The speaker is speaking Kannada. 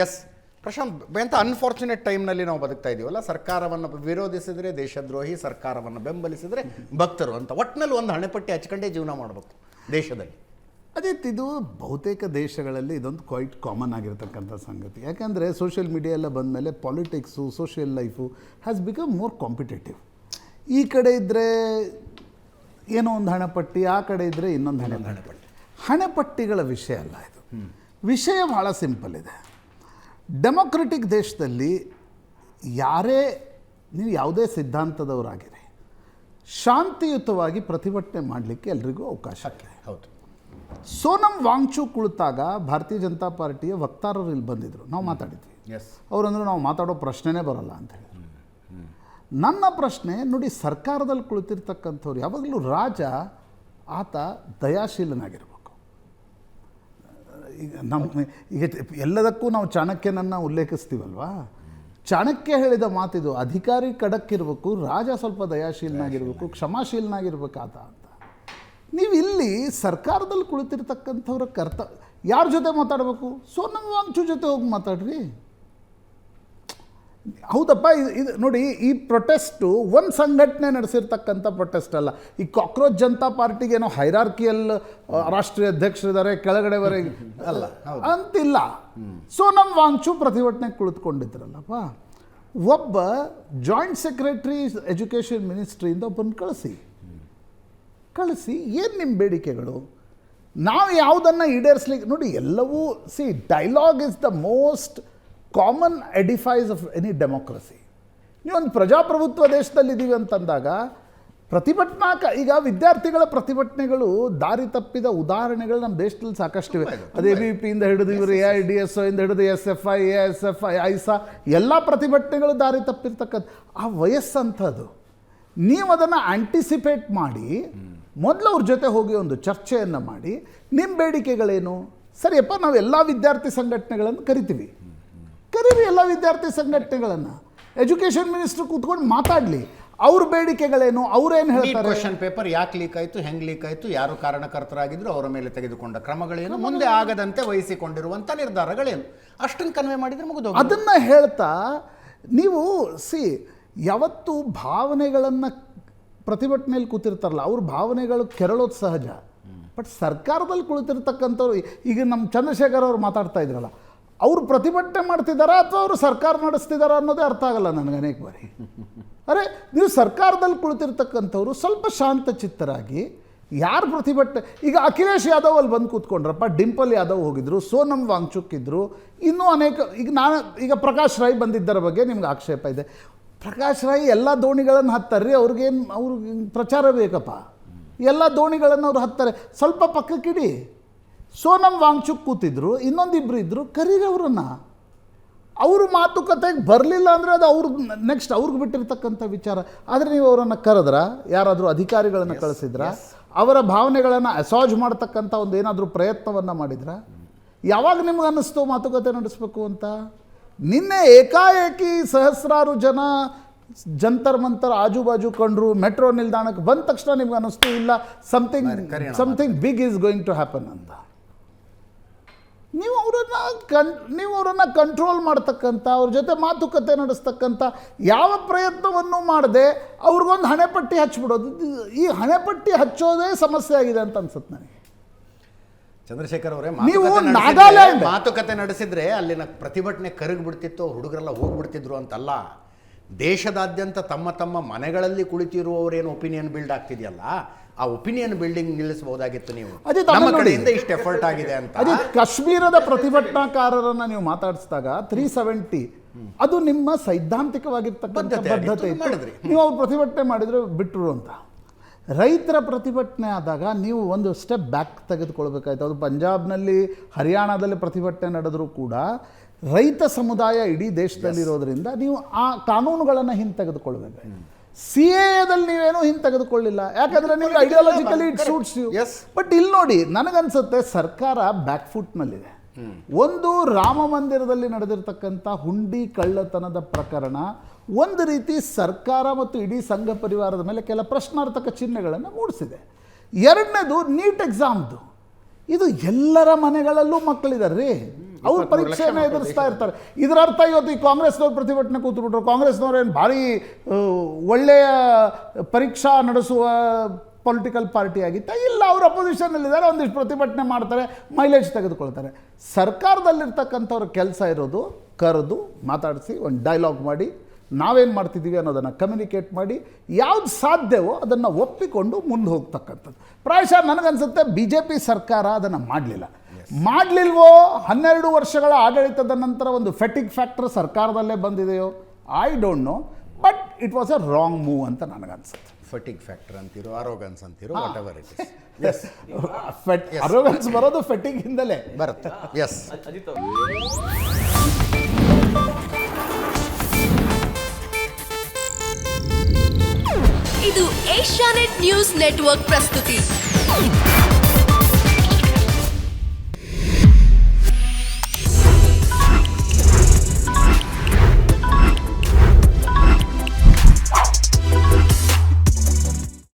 ಎಸ್ ಪ್ರಶಾಂತ್, ಎಂಥ ಅನ್ಫಾರ್ಚುನೇಟ್ ಟೈಮ್ನಲ್ಲಿ ನಾವು ಬದುಕ್ತಾ ಇದ್ದೀವಲ್ಲ. ಸರ್ಕಾರವನ್ನು ವಿರೋಧಿಸಿದರೆ ದೇಶದ್ರೋಹಿ, ಸರ್ಕಾರವನ್ನು ಬೆಂಬಲಿಸಿದರೆ ಭಕ್ತರು ಅಂತ ಒಟ್ಟಿನಲ್ಲಿ ಒಂದು ಹಣೆಪಟ್ಟಿ ಹಚ್ಕೊಂಡೇ ಜೀವನ ಮಾಡಬೇಕು ದೇಶದಲ್ಲಿ. ಅದೇ ಇದು ಬಹುತೇಕ ದೇಶಗಳಲ್ಲಿ ಇದೊಂದು ಕ್ವೈಟ್ ಕಾಮನ್ ಆಗಿರತಕ್ಕಂಥ ಸಂಗತಿ. ಯಾಕಂದರೆ ಸೋಷಿಯಲ್ ಮೀಡಿಯಾ ಎಲ್ಲ ಬಂದಮೇಲೆ politics, social life has become more competitive. ಈ ಕಡೆ ಇದ್ದರೆ ಏನೋ ಒಂದು ಹಣೆಪಟ್ಟಿ, ಆ ಕಡೆ ಇದ್ದರೆ ಇನ್ನೊಂದು ಹಣೆಪಟ್ಟಿ. ಹಣೆಪಟ್ಟಿಗಳ ವಿಷಯ ಅಲ್ಲ ಇದು. ವಿಷಯ ಭಾಳ ಸಿಂಪಲ್ ಇದೆ. ಡೆಮೊಕ್ರೆಟಿಕ್ ದೇಶದಲ್ಲಿ ನೀವು ಯಾವುದೇ ಸಿದ್ಧಾಂತದವರಾಗಿರಿ, ಶಾಂತಿಯುತವಾಗಿ ಪ್ರತಿಭಟನೆ ಮಾಡಲಿಕ್ಕೆ ಎಲ್ರಿಗೂ ಅವಕಾಶ ಇದೆ. ಹೌದು. ಸೋನಂ ವಾಂಗ್ಚುಕ್ ಕುಳಿತಾಗ ಭಾರತೀಯ ಜನತಾ ಪಾರ್ಟಿಯ ವಕ್ತಾರರು ಇಲ್ಲಿ ಬಂದಿದ್ದರು, ನಾವು ಮಾತಾಡಿದ್ವಿ. ಅವರಂದ್ರು ನಾವು ಮಾತಾಡೋ ಪ್ರಶ್ನೆನೇ ಬರಲ್ಲ ಅಂತ ಹೇಳಿದ್ರು. ನನ್ನ ಪ್ರಶ್ನೆ ನೋಡಿ, ಸರ್ಕಾರದಲ್ಲಿ ಕುಳಿತಿರ್ತಕ್ಕಂಥವ್ರು ಯಾವಾಗಲೂ ರಾಜ ಆತ ದಯಾಶೀಲನಾಗಿರ್ಬೇಕು. ಈಗ ಎಲ್ಲದಕ್ಕೂ ನಾವು ಚಾಣಕ್ಯನನ್ನು ಉಲ್ಲೇಖಿಸ್ತೀವಲ್ವಾ. ಚಾಣಕ್ಯ ಹೇಳಿದ ಮಾತಿದು, ಅಧಿಕಾರಿ ಖಡಕ್ಕಿರಬೇಕು, ರಾಜ ಸ್ವಲ್ಪ ದಯಾಶೀಲನಾಗಿರ್ಬೇಕು, ಕ್ಷಮಾಶೀಲನಾಗಿರ್ಬೇಕು ಆತ ಅಂತ. ನೀವು ಇಲ್ಲಿ ಸರ್ಕಾರದಲ್ಲಿ ಕುಳಿತಿರ್ತಕ್ಕಂಥವ್ರ ಯಾರ ಜೊತೆ ಮಾತಾಡಬೇಕು? ಸೋನಂ ವಾಂಗ್ಚುಕ್ ಜೊತೆ ಹೋಗಿ ಮಾತಾಡ್ರಿ. ಹೌದಪ್ಪ, ಇದು ನೋಡಿ, ಈ ಪ್ರೊಟೆಸ್ಟು ಒಂದು ಸಂಘಟನೆ ನಡೆಸಿರ್ತಕ್ಕಂಥ ಪ್ರೊಟೆಸ್ಟ್ ಅಲ್ಲ. ಈ ಕಾಕ್ರೋಚ್ ಜನತಾ ಪಾರ್ಟಿಗೆ ಏನೋ ಹೈರಾರ್ಕಿಯಲ್ ರಾಷ್ಟ್ರೀಯ ಅಧ್ಯಕ್ಷರಿದ್ದಾರೆ, ಕೆಳಗಡೆವರೆಗೆ ಅಲ್ಲ ಅಂತಿಲ್ಲ. ಸೋನಂ ವಾಂಗ್ಚುಕ್ ಪ್ರತಿಭಟನೆಗೆ ಕುಳಿತುಕೊಂಡಿದ್ರಲ್ಲಪ್ಪ. ಒಬ್ಬ ಜಾಯಿಂಟ್ ಸೆಕ್ರೆಟರಿ ಎಜುಕೇಷನ್ ಮಿನಿಸ್ಟ್ರಿಯಿಂದ ಒಬ್ಬನ ಕಳಿಸಿ ಏನು ನಿಮ್ಮ ಬೇಡಿಕೆಗಳು, ನಾವು ಯಾವುದನ್ನು ಈಡೇರಿಸ್ಲಿಕ್ಕೆ ನೋಡಿ. ಎಲ್ಲವೂ dialogue is the most common edifice of any democracy. ನೀವೊಂದು ಪ್ರಜಾಪ್ರಭುತ್ವ ದೇಶದಲ್ಲಿದ್ದೀವಿ ಅಂತಂದಾಗ ಈಗ ವಿದ್ಯಾರ್ಥಿಗಳ ಪ್ರತಿಭಟನೆಗಳು ದಾರಿ ತಪ್ಪಿದ ಉದಾಹರಣೆಗಳು ನಮ್ಮ ದೇಶದಲ್ಲಿ ಸಾಕಷ್ಟಿವೆ. ಅದು ABVP ಹಿಡಿದು ಇವರು AIDSO ಹಿಡಿದು SFI, ASFI, ISA ಎಲ್ಲ ಪ್ರತಿಭಟನೆಗಳು ದಾರಿ ತಪ್ಪಿರ್ತಕ್ಕಂಥ ಆ ವಯಸ್ಸಂಥದ್ದು. ನೀವು ಅದನ್ನು ಆಂಟಿಸಿಪೇಟ್ ಮಾಡಿ ಮೊದಲು ಅವ್ರ ಜೊತೆ ಹೋಗಿ ಒಂದು ಚರ್ಚೆಯನ್ನು ಮಾಡಿ, ನಿಮ್ಮ ಬೇಡಿಕೆಗಳೇನು? ಸರಿಯಪ್ಪ, ನಾವು ಎಲ್ಲ ವಿದ್ಯಾರ್ಥಿ ಸಂಘಟನೆಗಳನ್ನು ಕರಿತೀರಿ ಎಲ್ಲ ವಿದ್ಯಾರ್ಥಿ ಸಂಘಟನೆಗಳನ್ನು. ಎಜುಕೇಷನ್ ಮಿನಿಸ್ಟರ್ ಕೂತ್ಕೊಂಡು ಮಾತಾಡಲಿ, ಅವ್ರ ಬೇಡಿಕೆಗಳೇನು, ಅವ್ರೇನು ಹೇಳ್ತಾರೆ. ಕ್ವಶನ್ ಪೇಪರ್ ಯಾಕೆ ಲೀಕ್ ಆಯಿತು, ಹೆಂಗೆ ಲೀಕ್ ಆಯಿತು, ಯಾರು ಕಾರಣಕರ್ತರಾಗಿದ್ರು, ಅವರ ಮೇಲೆ ತೆಗೆದುಕೊಂಡ ಕ್ರಮಗಳೇನು, ಮುಂದೆ ಆಗದಂತೆ ವಹಿಸಿಕೊಂಡಿರುವಂಥ ನಿರ್ಧಾರಗಳೇನು, ಅಷ್ಟನ್ನು ಕನ್ವೆ ಮಾಡಿದರೆ ಮುಗಿದು. ಅದನ್ನು ಹೇಳ್ತಾ ನೀವು ಯಾವತ್ತು ಭಾವನೆಗಳನ್ನು ಪ್ರತಿಭಟನೆಯಲ್ಲಿ ಕೂತಿರ್ತಾರಲ್ಲ, ಅವ್ರ ಭಾವನೆಗಳು ಕೆರಳೋದು ಸಹಜ. ಬಟ್ ಸರ್ಕಾರದಲ್ಲಿ ಕುಳಿತಿರ್ತಕ್ಕಂಥವ್ರು, ಈಗ ನಮ್ಮ ಚಂದ್ರಶೇಖರ್ ಅವ್ರು ಮಾತಾಡ್ತಾ ಇದ್ರಲ್ಲ, ಅವರು ಪ್ರತಿಭಟನೆ ಮಾಡ್ತಿದ್ದಾರಾ ಅಥವಾ ಅವರು ಸರ್ಕಾರ ನಡೆಸ್ತಿದ್ದಾರಾ ಅನ್ನೋದೇ ಅರ್ಥ ಆಗಲ್ಲ ನನಗೆ ಅನೇಕ ಬಾರಿ. ಅರೆ, ನೀವು ಸರ್ಕಾರದಲ್ಲಿ ಕುಳಿತಿರ್ತಕ್ಕಂಥವ್ರು ಸ್ವಲ್ಪ ಶಾಂತಚಿತ್ತರಾಗಿ ಯಾರು ಪ್ರತಿಭಟನೆ, ಈಗ ಅಖಿಲೇಶ್ ಯಾದವ್ ಅಲ್ಲಿ ಬಂದು ಕೂತ್ಕೊಂಡ್ರಪ್ಪ, ಡಿಂಪಲ್ ಯಾದವ್ ಹೋಗಿದ್ರು, ಸೋನಂ ವಾಂಗ್ಚುಕ್ ಇದ್ದರು, ಇನ್ನೂ ಅನೇಕ. ಈಗ ಪ್ರಕಾಶ್ ರೈ ಬಂದಿದ್ದರ ಬಗ್ಗೆ ನಿಮ್ಗೆ ಆಕ್ಷೇಪ ಇದೆ. ಪ್ರಕಾಶ್ ರೈ ಎಲ್ಲ ದೋಣಿಗಳನ್ನು ಹತ್ತಾರ್ರಿ, ಅವ್ರಿಗೆ ಪ್ರಚಾರ ಬೇಕಪ್ಪ. ಎಲ್ಲ ದೋಣಿಗಳನ್ನು ಅವ್ರು ಹತ್ತಾರೆ, ಸ್ವಲ್ಪ ಪಕ್ಕಕ್ಕಿಡಿ. ಸೋನಂ ವಾಂಗ್ಚುಕ್ ಕೂತಿದ್ರು, ಇನ್ನೊಂದಿಬ್ಬರು ಇದ್ದರು, ಕರೀರಿ ಅವರನ್ನು. ಅವರು ಮಾತುಕತೆಗೆ ಬರಲಿಲ್ಲ ಅಂದರೆ ಅದು ನೆಕ್ಸ್ಟ್ ಅವ್ರಿಗೆ ಬಿಟ್ಟಿರ್ತಕ್ಕಂಥ ವಿಚಾರ. ಆದರೆ ನೀವು ಅವರನ್ನು ಕರೆದ್ರ, ಯಾರಾದರೂ ಅಧಿಕಾರಿಗಳನ್ನು ಕಳಿಸಿದ್ರ, ಅವರ ಭಾವನೆಗಳನ್ನು ಅಸಾಜ್ ಮಾಡ್ತಕ್ಕಂಥ ಒಂದು ಏನಾದರೂ ಪ್ರಯತ್ನವನ್ನು ಮಾಡಿದ್ರ? ಯಾವಾಗ ನಿಮ್ಗೆ ಅನ್ನಿಸ್ತು ಮಾತುಕತೆ ನಡೆಸಬೇಕು ಅಂತ? ನಿನ್ನೆ ಏಕಾಏಕಿ ಸಹಸ್ರಾರು ಜನ ಜಂತರ್ ಮಂತರ್ ಆಜುಬಾಜು ಕಂಡ್ರು, ಮೆಟ್ರೋ ನಿಲ್ದಾಣಕ್ಕೆ ಬಂದ ತಕ್ಷಣ ನಿಮ್ಗೆ ಅನ್ನಿಸ್ತು ಇಲ್ಲ something big is going to happen ಅಂತ. ನೀವು ಅವರನ್ನು ಕಂಟ್ರೋಲ್ ಮಾಡ್ತಕ್ಕಂಥ, ಅವ್ರ ಜೊತೆ ಮಾತುಕತೆ ನಡೆಸ್ತಕ್ಕಂಥ ಯಾವ ಪ್ರಯತ್ನವನ್ನು ಮಾಡದೆ ಅವ್ರಿಗೊಂದು ಹಣೆಪಟ್ಟಿ ಹಚ್ಚಿಬಿಡೋದು, ಈ ಹಣೆಪಟ್ಟಿ ಹಚ್ಚೋದೇ ಸಮಸ್ಯೆ ಆಗಿದೆ ಅಂತ ಅನ್ಸುತ್ತೆ ನನಗೆ. ಚಂದ್ರಶೇಖರ್ ಅವರೇ, ನೀವು ನಾಗಾಲ್ಯಾಂಡ್ ಮಾತುಕತೆ ನಡೆಸಿದ್ರೆ ಅಲ್ಲಿನ ಪ್ರತಿಭಟನೆ ಕರಗಿಬಿಡ್ತಿತ್ತು, ಹುಡುಗರೆಲ್ಲ ಹೋಗ್ಬಿಡ್ತಿದ್ರು ಅಂತಲ್ಲ. ದೇಶದಾದ್ಯಂತ ತಮ್ಮ ತಮ್ಮ ಮನೆಗಳಲ್ಲಿ ಕುಳಿತಿರುವವರೇನು ಒಪಿನಿಯನ್ ಬಿಲ್ಡ್ ಆಗ್ತಿದೆಯಲ್ಲ, ಆ ಒಪಿನಿಯನ್ ಬಿಲ್ಡಿಂಗ್ ನಿಲ್ಲಿಸಬಹುದಾಗಿತ್ತು. ನೀವು ನಮ್ಮ ಕಡೆಯಿಂದ ಇಷ್ಟು ಎಫರ್ಟ್ ಆಗಿದೆ ಅಂತ. ಅದೇ ಕಾಶ್ಮೀರದ ಪ್ರತಿಭಟನಾಕಾರರನ್ನು ನೀವು ಮಾತಾಡಿಸಿದಾಗ 370 ಅದು ನಿಮ್ಮ ಸೈದ್ಧಾಂತಿಕವಾಗಿರ್ತಕ್ಕಂಥ ಬದ್ಧತೆ ಇತ್ತು. ನೀವು ಅವ್ರು ಪ್ರತಿಭಟನೆ ಮಾಡಿದರೆ ಬಿಟ್ಟರು ಅಂತ. ರೈತರ ಪ್ರತಿಭಟನೆ ಆದಾಗ ನೀವು ಒಂದು ಸ್ಟೆಪ್ ಬ್ಯಾಕ್ ತೆಗೆದುಕೊಳ್ಬೇಕಾಯ್ತು. ಅದು ಪಂಜಾಬ್ನಲ್ಲಿ, ಹರಿಯಾಣದಲ್ಲಿ ಪ್ರತಿಭಟನೆ ನಡೆದರೂ ಕೂಡ ರೈತ ಸಮುದಾಯ ಇಡೀ ದೇಶದಲ್ಲಿರೋದ್ರಿಂದ ನೀವು ಆ ಕಾನೂನುಗಳನ್ನು ಹಿಂತೆಗೆದುಕೊಳ್ಬೇಕು. CAAದಲ್ಲಿ ನೀವೇನೂ ಹಿಂತೆಗೆದುಕೊಳ್ಳಿಲ್ಲ, ಯಾಕಂದರೆ ನೀವು ideologically it suits you. But ಇಲ್ಲಿ ನೋಡಿ, ನನಗನ್ಸುತ್ತೆ ಸರ್ಕಾರ ಬ್ಯಾಕ್ ಫುಟ್ನಲ್ಲಿದೆ. ಒಂದು ರಾಮ ಮಂದಿರದಲ್ಲಿ ನಡೆದಿರ್ತಕ್ಕಂಥ ಹುಂಡಿ ಕಳ್ಳತನದ ಪ್ರಕರಣ ಒಂದು ರೀತಿ ಸರ್ಕಾರ ಮತ್ತು ಇಡೀ ಸಂಘ ಪರಿವಾರದ ಮೇಲೆ ಕೆಲ ಪ್ರಶ್ನಾರ್ಥಕ ಚಿಹ್ನೆಗಳನ್ನು ಮೂಡಿಸಿದೆ. ಎರಡನೇದು ನೀಟ್ ಎಕ್ಸಾಮ್ದು. ಇದು ಎಲ್ಲರ ಮನೆಗಳಲ್ಲೂ ಮಕ್ಕಳಿದ್ದಾರೆ ರೀ. ಅವ್ರು 23 ಲಕ್ಷ ಪರೀಕ್ಷೆಯನ್ನು ಮಕ್ಕಳು ಎದುರಿಸ್ತಾ ಇರ್ತಾರೆ. ಇದರ ಅರ್ಥ ಇವತ್ತು ಈ ಕಾಂಗ್ರೆಸ್ನವ್ರು ಪ್ರತಿಭಟನೆ ಕೂತ್ಬಿಟ್ರು, ಕಾಂಗ್ರೆಸ್ನವ್ರು ಏನು ಭಾರಿ ಒಳ್ಳೆಯ ಪರೀಕ್ಷಾ ನಡೆಸುವ ಪೊಲಿಟಿಕಲ್ ಪಾರ್ಟಿ ಆಗಿತ್ತ? ಇಲ್ಲ, ಅವರು ಅಪೋಸಿಷನ್ನಲ್ಲಿದ್ದಾರೆ, ಒಂದಿಷ್ಟು ಪ್ರತಿಭಟನೆ ಮಾಡ್ತಾರೆ, ಮೈಲೇಜ್ ತೆಗೆದುಕೊಳ್ತಾರೆ. ಸರ್ಕಾರದಲ್ಲಿರ್ತಕ್ಕಂಥವ್ರ ಕೆಲಸ ಇರೋದು ಕರೆದು ಮಾತಾಡಿಸಿ ಒಂದು ಡೈಲಾಗ್ ಮಾಡಿ ನಾವೇನು ಮಾಡ್ತಿದ್ದೀವಿ ಅನ್ನೋದನ್ನು ಕಮ್ಯುನಿಕೇಟ್ ಮಾಡಿ ಯಾವ್ದು ಸಾಧ್ಯವೋ ಅದನ್ನು ಒಪ್ಪಿಕೊಂಡು ಮುಂದೆ ಹೋಗ್ತಕ್ಕಂಥದ್ದು. ಪ್ರಾಯಶಃ ನನಗನ್ಸುತ್ತೆ BJP ಸರ್ಕಾರ ಅದನ್ನು ಮಾಡಲಿಲ್ವೋ, 12 ವರ್ಷಗಳ ಆಡಳಿತದ ನಂತರ ಒಂದು ಫೆಟಿಗ್ ಫ್ಯಾಕ್ಟರ್ ಸರ್ಕಾರದಲ್ಲೇ ಬಂದಿದೆಯೋ, I don't know, but it was a wrong move ಅಂತ ನನಗನ್ಸುತ್ತೆ. ಫಟಿಗ್ ಫ್ಯಾಕ್ಟರ್ ಅಂತಿರೋ, ಅರೋಗನ್ಸ್ ಅಂತಿರೋ, whatever it is. Arrogance ಬರೋದು ಫೆಟಿಗ್ ಹಿಂದಲೇ ಬರುತ್ತೆ. ಎಸ್. ಇದು ಏಷ್ಯಾನೆಟ್ ನ್ಯೂಸ್ ನೆಟ್ವರ್ಕ್ ಪ್ರಸ್ತುತಿ.